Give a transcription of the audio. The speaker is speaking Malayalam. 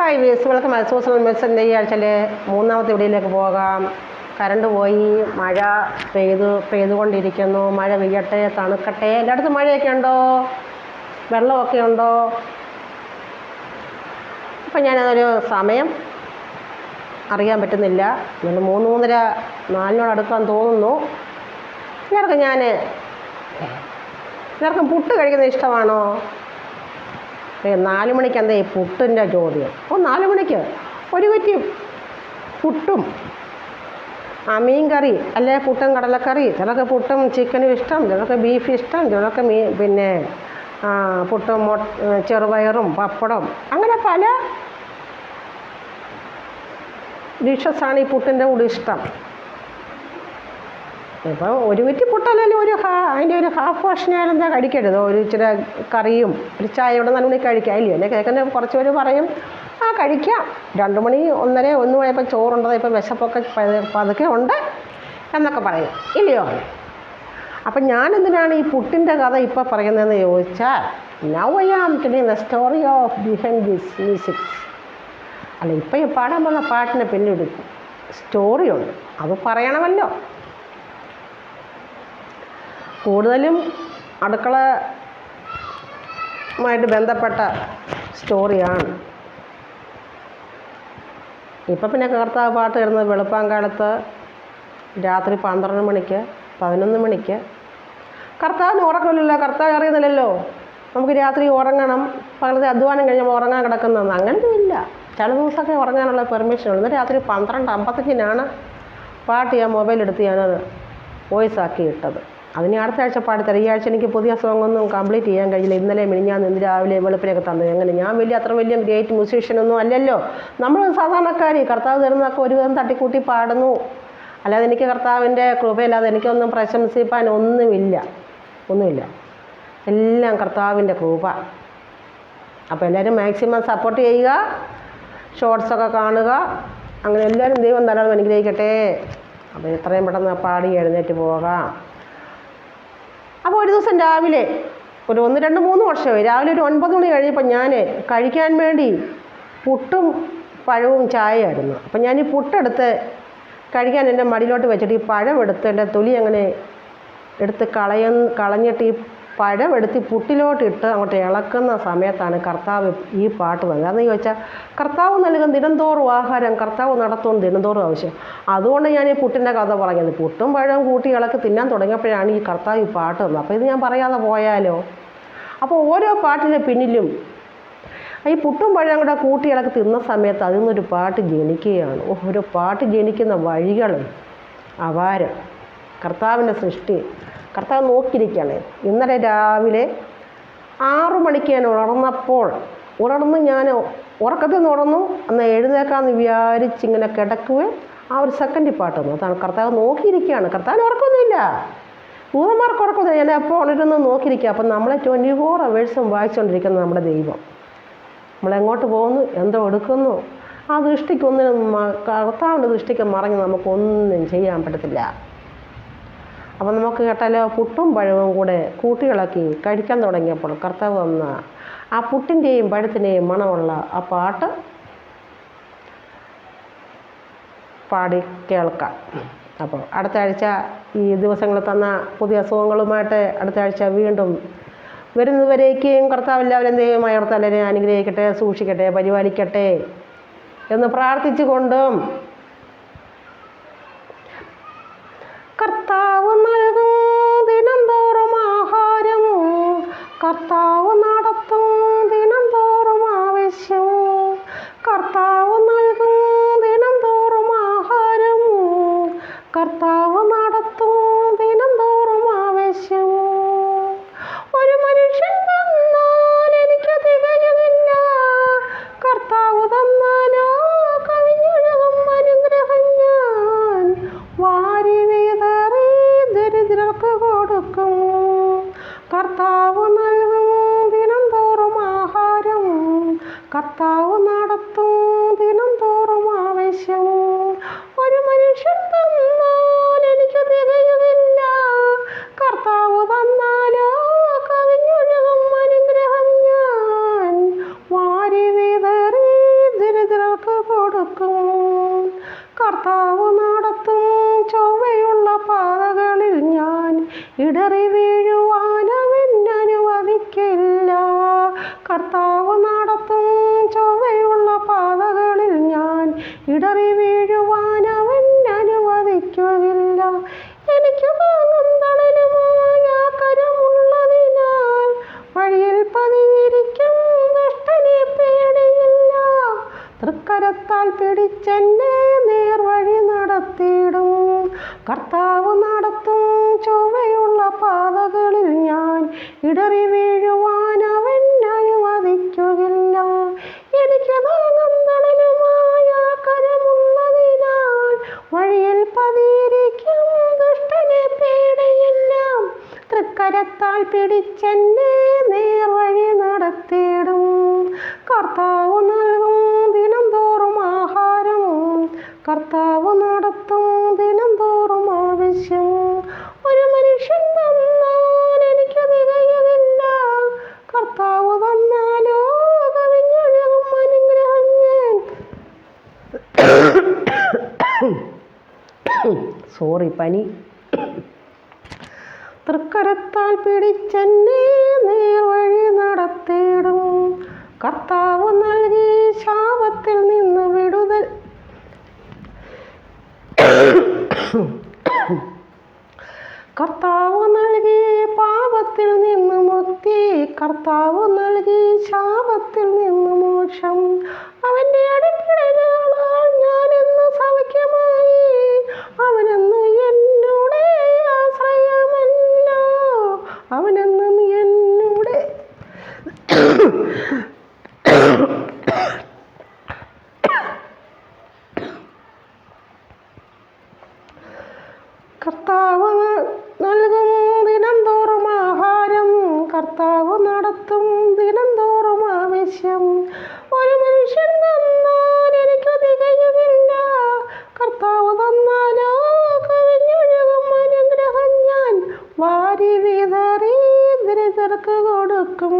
ഹായ് വീസ് വെൽക്കം സോഷ്യൽ മെസ്സേജിൻ്റെ ഈ ആഴ്ചയിലെ മൂന്നാമത്തെ വീഡിയോയിലേക്ക് പോകാം. കറണ്ട് പോയി, മഴ പെയ്തുകൊണ്ടിരിക്കുന്നു. മഴ പെയ്യട്ടെ, തണുക്കട്ടെ. എല്ലായിടത്തും മഴയൊക്കെ ഉണ്ടോ? വെള്ളമൊക്കെ ഉണ്ടോ? ഇപ്പം ഞാനതൊരു സമയം അറിയാൻ പറ്റുന്നില്ല. 3:30 4 തോന്നുന്നു. എല്ലാവർക്കും പുട്ട് കഴിക്കുന്നത് ഇഷ്ടമാണോ? 4 മണിക്ക് എന്താ ഈ പുട്ടിൻ്റെ ചോദ്യം? 4 മണിക്ക് ഒരു കുറ്റി പുട്ടും മീൻ കറി, അല്ലെ പുട്ടും കടലക്കറി. ചിലർക്ക് പുട്ടും ചിക്കനും ഇഷ്ടം, ചിലർക്ക് ബീഫ് ഇഷ്ടം, ചിലർക്ക് പുട്ടും ചെറുപയറും പപ്പടം, അങ്ങനെ പല ഡിഷസാണ് ഈ പുട്ടിൻ്റെ കൂടെ ഇഷ്ടം. ഇപ്പം ഒരു കുറ്റി പുട്ടല്ലെങ്കിൽ അതിൻ്റെ ഒരു ഹാഫ് വർഷനായാലും എന്താ കഴിക്കരുത്. ഒരു ഇച്ചിരി കറിയും ഒരു ചായയോടെ 4 മണിക്ക് കഴിക്കാം, ഇല്ലയോ? എന്നെ കേൾക്കുന്ന കുറച്ച് പേര് പറയും കഴിക്കാം. 2 മണി 1:30 1 മണിയപ്പോൾ ചോറുണ്ടത്, ഇപ്പം വിശപ്പൊക്കെ പതുക്കെ ഉണ്ട് എന്നൊക്കെ പറയും, ഇല്ലയോ? അപ്പം ഞാനെന്തിനാണ് ഈ പുട്ടിൻ്റെ കഥ ഇപ്പം പറയുന്നതെന്ന് ചോദിച്ചാൽ, now I am telling the story of behind this music. അല്ല, ഇപ്പം ഈ പാടാൻ പോകുന്ന പാട്ടിന് പിന്നീട് സ്റ്റോറിയുണ്ട്, അത് പറയണമല്ലോ. കൂടുതലും അടുക്കളയുമായിട്ട് ബന്ധപ്പെട്ട സ്റ്റോറിയാണ്. ഇപ്പം പിന്നെ കർത്താവ് പാട്ട് വരുന്നത് വെളുപ്പാങ്കാലത്ത്, രാത്രി 12 മണിക്ക് 11 മണിക്ക്. കർത്താവിന് ഉറക്കമില്ലല്ലോ, കർത്താവ് അറിയുന്നില്ലല്ലോ നമുക്ക് രാത്രി ഉറങ്ങണം, പകലത്തെ അധ്വാനം കഴിഞ്ഞാൽ ഉറങ്ങാൻ കിടക്കുന്നതെന്ന്. അങ്ങനത്തെ ഇല്ല. ചില ദിവസമൊക്കെ ഉറങ്ങാനുള്ള പെർമിഷൻ ഉണ്ട്. രാത്രി 12:55 പാട്ട് ഞാൻ മൊബൈലെടുത്ത് ഞാനത് വോയിസ് ആക്കി ഇട്ടത്. അതിന് അടുത്ത ആഴ്ച പാടിത്തരാം. ഈ ആഴ്ച എനിക്ക് പുതിയ സോങ് ഒന്നും കംപ്ലീറ്റ് ചെയ്യാൻ കഴിയില്ല. ഇന്നലെ മിനിഞ്ഞാന്ന് ഇന്ന് രാവിലെ വെളുപ്പിനൊക്കെ തന്നത്. എങ്ങനെ? ഞാൻ അത്ര വലിയ ഗ്രേറ്റ് മ്യൂസീഷ്യനൊന്നും അല്ലല്ലോ. നമ്മൾ സാധാരണക്കാരി. കർത്താവ് തരുന്നതൊക്കെ ഒരുവിധം തട്ടിക്കൂട്ടി പാടുന്നു. അല്ലാതെ എനിക്ക് കർത്താവിൻ്റെ കൃപയില്ലാതെ എനിക്കൊന്നും പ്രശംസിപ്പാൻ ഒന്നുമില്ല. എല്ലാം കർത്താവിൻ്റെ കൃപ. അപ്പോൾ എല്ലാവരും മാക്സിമം സപ്പോർട്ട് ചെയ്യുക, ഷോർട്സൊക്കെ കാണുക. അങ്ങനെ എല്ലാവരും ദൈവം ധാരാളം അനുഗ്രഹിക്കട്ടെ. അപ്പോൾ എത്രയും പെട്ടെന്ന് പാടി എഴുന്നേറ്റ് പോകാം. അപ്പോൾ ഒരു ദിവസം രാവിലെ ഒരു 1 2 3 വർഷമായി, രാവിലെ ഒരു 9 മണി കഴിഞ്ഞപ്പോൾ ഞാൻ കഴിക്കാൻ വേണ്ടി പുട്ടും പഴവും ചായയായിരുന്നു. അപ്പം ഞാൻ ഈ പുട്ടെടുത്ത് കഴിക്കാൻ എൻ്റെ മടിയിലോട്ട് വെച്ചിട്ട് ഈ പഴം എടുത്ത് എൻ്റെ തൊലി അങ്ങനെ എടുത്ത് കളഞ്ഞിട്ട് ഈ പഴം എടുത്ത് പുട്ടിലോട്ടിട്ട് അങ്ങോട്ട് ഇളക്കുന്ന സമയത്താണ് കർത്താവ് ഈ പാട്ട് വന്നത്. അതെന്ന് ചോദിച്ചാൽ, കർത്താവ് നൽകും ദിനംതോറും ആഹാരം, കർത്താവ് നടത്തും ദിനംതോറും ആവശ്യം. അതുകൊണ്ട് ഞാൻ ഈ പുട്ടിൻ്റെ കഥ പറഞ്ഞത്. പുട്ടും പഴവും കൂട്ടി ഇളക്കി തിന്നാൻ തുടങ്ങിയപ്പോഴാണ് ഈ കർത്താവ് ഈ പാട്ട് വന്നത്. അപ്പോൾ ഇത് ഞാൻ പറയാതെ പോയാലോ? അപ്പോൾ ഓരോ പാട്ടിൻ്റെ പിന്നിലും ഈ പുട്ടും പഴവും കൂടെ കൂട്ടി ഇളക്കി തിന്ന സമയത്ത് അതിൽ നിന്നൊരു പാട്ട് ജനിക്കുകയാണ്. ഒരു പാട്ട് ജനിക്കുന്ന വഴികൾ അപാരം. കർത്താവിൻ്റെ സൃഷ്ടി കർത്താവ് നോക്കിയിരിക്കുകയാണ്. ഇന്നലെ രാവിലെ 6 മണിക്ക് ഞാൻ ഞാൻ ഉറക്കത്തിൽ നിന്ന് ഉണർന്നു. അന്ന് എഴുന്നേക്കാമെന്ന് വിചാരിച്ചിങ്ങനെ കിടക്കുകയും ഒരു സെക്കൻഡ് പാട്ട് വന്നു. അതാണ് കർത്താവ് നോക്കിയിരിക്കുകയാണ്. കർത്താവിന് ഉറക്കമൊന്നുമില്ല, ദൂതന്മാർക്ക് ഉറക്കമൊന്നുമില്ല. ഞാൻ എപ്പോൾ ഉണരുന്നു നോക്കിയിരിക്കുക. അപ്പം നമ്മളെ 24 hours വായിച്ചുകൊണ്ടിരിക്കുന്ന നമ്മുടെ ദൈവം. നമ്മളെങ്ങോട്ട് പോകുന്നു, എന്തോ എടുക്കുന്നു, ആ ദൃഷ്ടിക്കൊന്നിനും കർത്താവിൻ്റെ ദൃഷ്ടിക്ക് മറഞ്ഞ് നമുക്കൊന്നും ചെയ്യാൻ പറ്റത്തില്ല. അപ്പം നമുക്ക് കേട്ടാലോ? പുട്ടും പഴവും കൂടെ കൂട്ടിയിളക്കി കഴിക്കാൻ തുടങ്ങിയപ്പോൾ കർത്താവ് വന്ന ആ പുട്ടിൻ്റെയും പഴത്തിൻ്റെയും മണമുള്ള ആ പാട്ട് പാടി കേൾക്കാം. അപ്പോൾ അടുത്ത ആഴ്ച ഈ ദിവസങ്ങളിൽ തന്ന പുതിയ സോങ്ങുകളുമായിട്ട് അടുത്ത ആഴ്ച വീണ്ടും വരുന്നതുവരേക്കും കർത്താവ് എല്ലാവരും ദൈവമായ എല്ലാവരെയും അനുഗ്രഹിക്കട്ടെ, സൂക്ഷിക്കട്ടെ, പരിപാലിക്കട്ടെ എന്ന് പ്രാർത്ഥിച്ചുകൊണ്ടും, കർത്താവ് നൽകും ദിനംതോറും ആഹാരം, കർത്താവ് നടത്തും ദിനംതോറും ആവശ്യം, കർത്താവ് നൽകും ദിനംതോറും ആഹാരം, കർത്താവ് നടത്തും ദിനംതോറും ആവശ്യം. ഒരു മനുഷ്യൻ തന്നാൽ എനിക്ക് തികയുന്നില്ല, കർത്താവ് തന്നാലോ കവിഞ്ഞൊഴുകും അനുഗ്രഹം. ഞാൻ വാരി വിതറി ദരിദ്രർക്ക് കൊടുക്കും, കർത്താവ് നൽകും ദിനംതോറും ആഹാരം, കർത്താവ് നടത്തും ദിനംതോറും ആവശ്യം. ഒരു മനുഷ്യൻ തന്നാൽ എനിക്ക് തികയുന്നില്ല, കർത്താവ് തന്നാലോ കവിഞ്ഞൊഴുകും അനുഗ്രഹം. ഞാൻ വാരി വിതറി ദരിദ്രർക്ക് കൊടുക്കും. കർത്താവ് നടത്തും ചൊവ്വയുള്ള പാതകളിൽ ഞാൻ ഇടറി വീഴുവാൻ അവൻ അനുവദിക്കില്ല. കർത്താവ് നടത്തും ചൊവ്വയുള്ള പാതകളിൽ ഞാൻ ഇടറി വീഴുവാൻ അവൻ അനുവദിക്കുകയില്ല. എനിക്ക് താങ്ങും തണലുമായ കരമുള്ളതിനാൽ വഴിയിൽ പതിയിരിക്കും ദുഷ്ടനെ പേടിയില്ല. തൃക്കരത്താൽ പിടിച്ചെന്നെ നേർവഴി നടത്തിയിടും. കർത്താവ് നടത്തും ചൊവ്വയുള്ള പാതകളിൽ ഞാൻ ഇടറി വീഴുവാൻ അവൻ അനുവദിക്കുകയില്ല. എനിക്ക് താങ്ങും തണലുമായ കരമുള്ളതിനാൽ വഴിയിൽ പതിയിരിക്കും ദുഷ്ടനെ പേടിയില്ല. തൃക്കരത്താൽ പിടിച്ചെന്നെ നേർവഴി നടത്തിയിടും. കർത്താവ് നൽകും ദിനം തോറും ആഹാരം. കർത്താവ് നടത്തും ദിനം തോറും ആവശ്യം. ഒരു മനുഷ്യൻ തന്നാൽ എനിക്ക് തികയുകയില്ല. കർത്താവ് തന്നാലോ കവിഞ്ഞൊഴുകും അനുഗ്രഹം ഞാൻ. പനി. തൃക്കരത്താൽ പിടിച്ചെന്നെ നേർവഴി നടത്തിയിടും. കർത്താവ് നൽകി ശാപത്തിൽ നിന്ന് വിടുതൽ. കർത്താവ് നൽകി പാപത്തിൽ നിന്ന് മുക്തി. കർത്താവ് നൽകി ശാപത്തിൽ നിന്ന് മോക്ഷം. അവൻ്റെ അടിപ്പിണരുകളാൽ ഞാനെന്ന് സൗഖ്യമായി. അവനെന്ന് എന്നോട് ആശ്രയമല്ലോ. അവനെന്നും എന്നോട് കർത്താവ് നൽകും ദിനം തോറും ആഹാരം. കർത്താവ് നടത്തും ദിനം തോറും ആവശ്യം. ഒരു മനുഷ്യൻ തന്നാൽ എനിക്ക് തികയുകയില്ല. കർത്താവ് തന്നാലോ കവിഞ്ഞൊഴുകും അനുഗ്രഹം ഞാൻ വാരി വിതറി ദരിദ്രർക്ക് കൊടുക്കും.